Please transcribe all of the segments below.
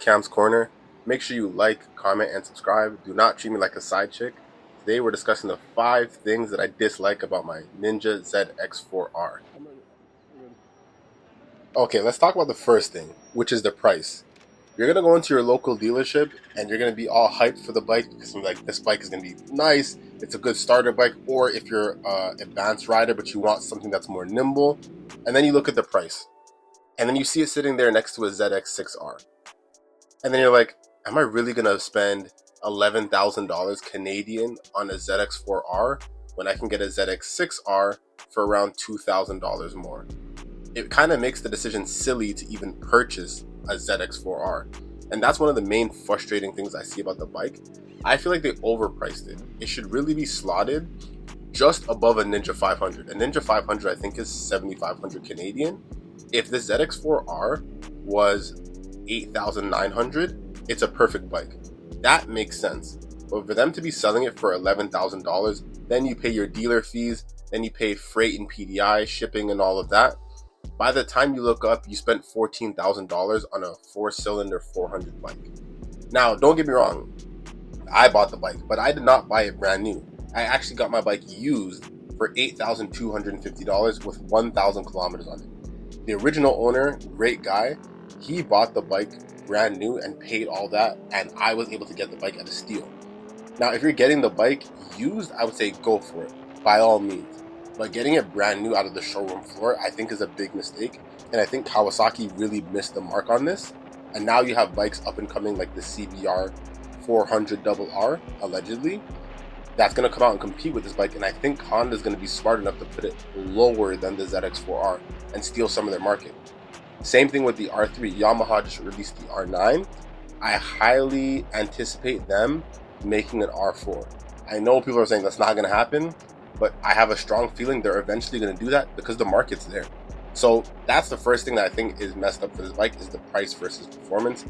Cam's Corner. Make sure you like, comment, and subscribe. Do not treat me like a side chick. Today we're discussing the 5 things that I dislike about my Ninja ZX4-R. Okay, let's talk about the first thing, which is the price. You're going to go into your local dealership and you're going to be all hyped for the bike because you're like, this bike is going to be nice, it's a good starter bike, or if you're an advanced rider but you want something that's more nimble, and then you look at the price. And then you see it sitting there next to a ZX6R. And then you're like, am I really going to spend $11,000 Canadian on a ZX4R when I can get a ZX6R for around $2,000 more? It kind of makes the decision silly to even purchase a ZX4R. And that's one of the main frustrating things I see about the bike. I feel like they overpriced it. It should really be slotted just above a Ninja 500. A Ninja 500 I think is 7,500 Canadian. If the ZX4R was 8,900, it's a perfect bike. That makes sense. But for them to be selling it for $11,000, then you pay your dealer fees, then you pay freight and PDI, shipping and all of that. By the time you look up, you spent $14,000 on a 4-cylinder 400 bike. Now, don't get me wrong, I bought the bike, but I did not buy it brand new. I actually got my bike used for $8,250 with 1,000 kilometers on it. The original owner, great guy, he bought the bike brand new and paid all that, and I was able to get the bike at a steal. Now, if you're getting the bike used, I would say go for it, by all means. But getting it brand new out of the showroom floor, I think is a big mistake. And I think Kawasaki really missed the mark on this. And now you have bikes up and coming like the CBR 400RR, allegedly, that's going to come out and compete with this bike. And I think Honda is going to be smart enough to put it lower than the ZX4R and steal some of their market. Same thing with the R3. Yamaha just released the R9. I highly anticipate them making an R4. I know people are saying that's not going to happen, but I have a strong feeling they're eventually going to do that because the market's there. So that's the first thing that I think is messed up for this bike, is the price versus performance.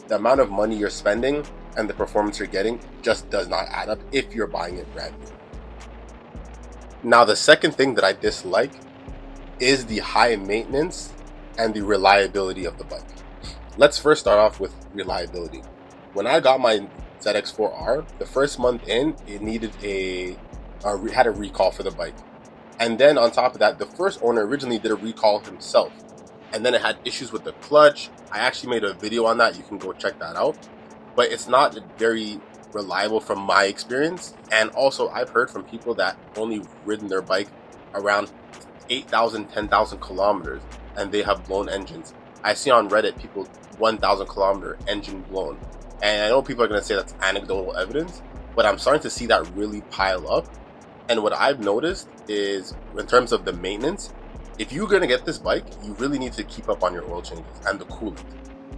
The amount of money you're spending and the performance you're getting just does not add up if you're buying it brand new. Now, the second thing that I dislike is the high maintenance and the reliability of the bike. Let's first start off with reliability. When I got my ZX4R, the first month in, it needed had a recall for the bike. And then on top of that, the first owner originally did a recall himself. And then it had issues with the clutch. I actually made a video on that. You can go check that out. But it's not very reliable from my experience. And also, I've heard from people that only ridden their bike around 8,000, 10,000 kilometers and they have blown engines. I see on Reddit people 1,000 kilometer engine blown. And I know people are going to say that's anecdotal evidence, but I'm starting to see that really pile up. And what I've noticed is, in terms of the maintenance, if you're going to get this bike, you really need to keep up on your oil changes and the coolant.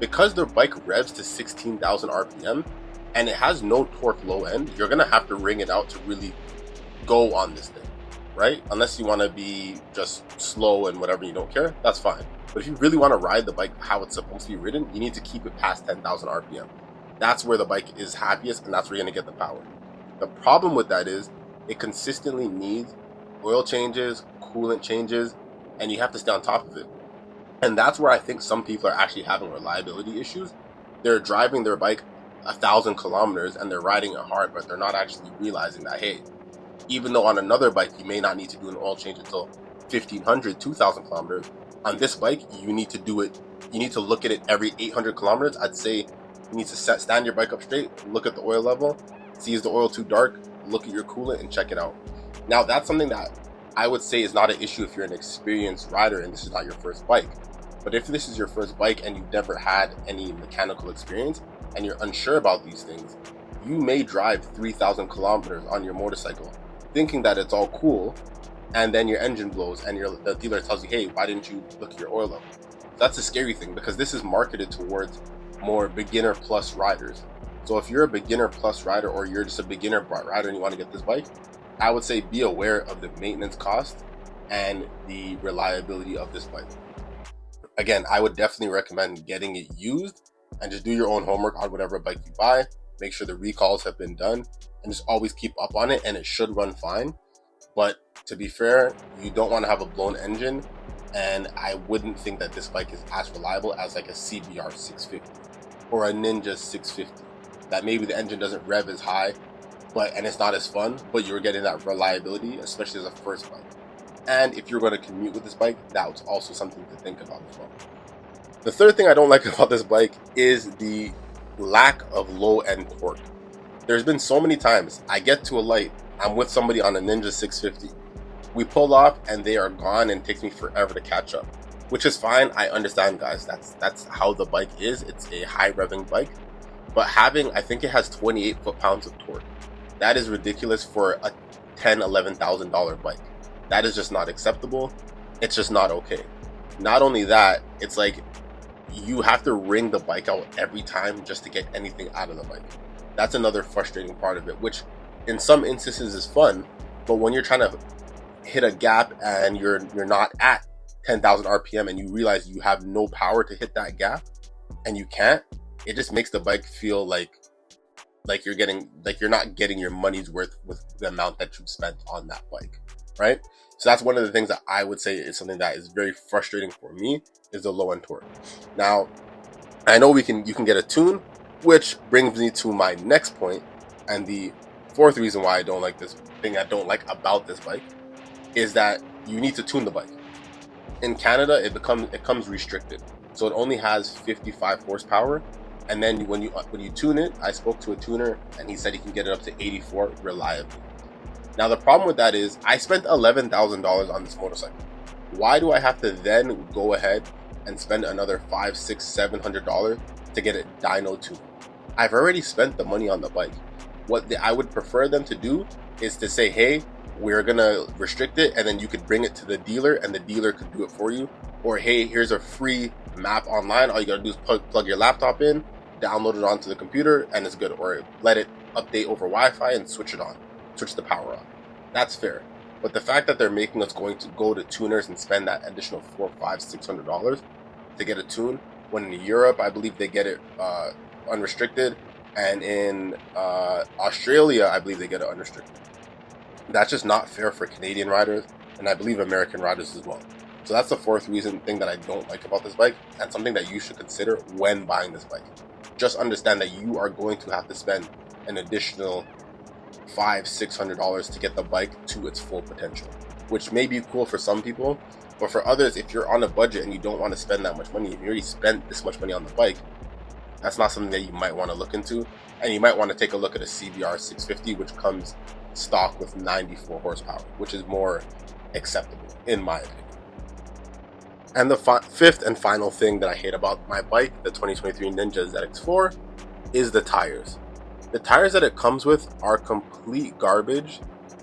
Because the bike revs to 16,000 RPM and it has no torque low end, you're going to have to wring it out to really go on this thing, right? Unless you want to be just slow and whatever, you don't care, that's fine. But if you really want to ride the bike how it's supposed to be ridden, you need to keep it past 10,000 RPM. That's where the bike is happiest and that's where you're going to get the power. The problem with that is it consistently needs oil changes, coolant changes, and you have to stay on top of it. And that's where I think some people are actually having reliability issues. They're driving their bike 1,000 kilometers and they're riding it hard, but they're not actually realizing that, hey, even though on another bike you may not need to do an oil change until 1,500, 2,000 kilometers, on this bike you need to do it. You need to look at it every 800 kilometers. I'd say you need to stand your bike up straight, look at the oil level, see is the oil too dark, look at your coolant and check it out. Now, that's something that I would say is not an issue if you're an experienced rider and this is not your first bike. But if this is your first bike and you've never had any mechanical experience and you're unsure about these things, you may drive 3,000 kilometers on your motorcycle thinking that it's all cool, and then your engine blows and the dealer tells you, hey, why didn't you look at your oil level? That's a scary thing because this is marketed towards more beginner plus riders. So if you're a beginner plus rider or you're just a beginner rider and you want to get this bike, I would say be aware of the maintenance cost and the reliability of this bike. Again, I would definitely recommend getting it used and just do your own homework on whatever bike you buy. Make sure the recalls have been done and just always keep up on it and it should run fine. But to be fair, you don't want to have a blown engine, and I wouldn't think that this bike is as reliable as like a CBR 650. or a Ninja 650 that maybe the engine doesn't rev as high, and it's not as fun, but you're getting that reliability, especially as a first bike. And if you're going to commute with this bike, that's also something to think about as well. The third thing I don't like about this bike is the lack of low end torque. There's been so many times I get to a light, I'm with somebody on a Ninja 650, we pull off and they are gone, and it takes me forever to catch up, which is fine. I understand, guys. That's how the bike is. It's a high revving bike, but I think it has 28 foot-pounds of torque. That is ridiculous for a $10,000–$11,000 bike. That is just not acceptable. It's just not okay. Not only that, it's like you have to wring the bike out every time just to get anything out of the bike. That's another frustrating part of it, which in some instances is fun, but when you're trying to hit a gap and you're not at 10,000 RPM and you realize you have no power to hit that gap and you can't, it just makes the bike feel like you're not getting your money's worth with the amount that you've spent on that bike, right? So that's one of the things that I would say is something that is very frustrating for me, is the low end torque. Now, I know you can get a tune, which brings me to my next point, and the fourth reason why I don't like this thing I don't like about this bike is that you need to tune the bike. In Canada, it comes restricted, so it only has 55 horsepower. And then when you tune it, I spoke to a tuner and he said he can get it up to 84 reliably. Now the problem with that is I spent $11,000 on this motorcycle. Why do I have to then go ahead and spend another $500, $600, $700 to get it dyno tuned? I've already spent the money on the bike. What I would prefer them to do is to say, hey, we're gonna restrict it, and then you could bring it to the dealer and the dealer could do it for you. Or hey, here's a free map online. All you gotta do is plug your laptop in, download it onto the computer, and it's good. Or let it update over Wi-Fi and switch the power on. That's fair. But the fact that they're making us go to tuners and spend that additional $400, $500, $600 to get a tune, when in Europe I believe they get it unrestricted, and in Australia I believe they get it unrestricted. That's just not fair for Canadian riders, and I believe American riders as well. So that's the fourth thing that I don't like about this bike, and something that you should consider when buying this bike. Just understand that you are going to have to spend an additional $500, $600 to get the bike to its full potential, which may be cool for some people, but for others, if you're on a budget and you don't want to spend that much money, if you already spent this much money on the bike, that's not something that you might want to look into. And you might want to take a look at a CBR 650, which comes stock with 94 horsepower, which is more acceptable in my opinion. And the fifth and final thing that I hate about my bike, the 2023 Ninja ZX4, is the tires. The tires that it comes with are complete garbage,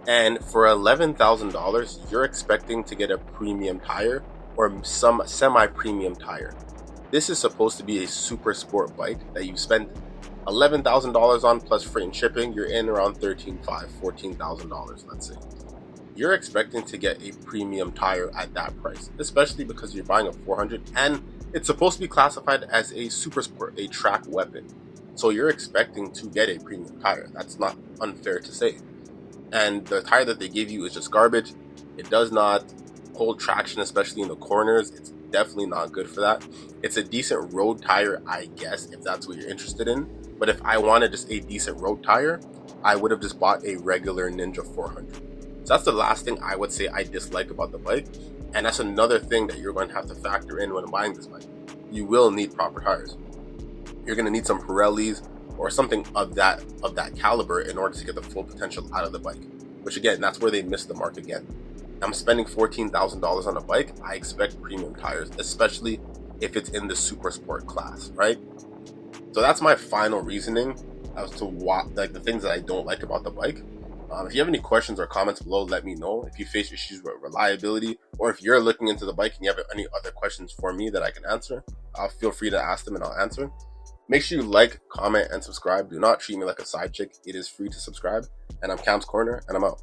and for $11,000 you're expecting to get a premium tire or some semi-premium tire. This is supposed to be a super sport bike that you spent $11,000 on plus freight and shipping. You're in around $13,500, $14,000, let's say. You're expecting to get a premium tire at that price, especially because you're buying a 400 and it's supposed to be classified as a super sport, a track weapon. So you're expecting to get a premium tire. That's not unfair to say. And the tire that they give you is just garbage. It does not hold traction, especially in the corners. It's definitely not good for that. It's a decent road tire, I guess, if that's what you're interested in. But if I wanted just a decent road tire, I would have just bought a regular Ninja 400. So that's the last thing I would say I dislike about the bike. And that's another thing that you're going to have to factor in when buying this bike. You will need proper tires. You're going to need some Pirellis or something of that caliber in order to get the full potential out of the bike. Which again, that's where they missed the mark again. I'm spending $14,000 on a bike. I expect premium tires, especially if it's in the super sport class, right? So that's my final reasoning as to what, the things that I don't like about the bike. If you have any questions or comments below, let me know. If you face issues with reliability, or if you're looking into the bike and you have any other questions for me that I can answer, feel free to ask them and I'll answer. Make sure you like, comment, and subscribe. Do not treat me like a side chick. It is free to subscribe. And I'm KamsCorner, and I'm out.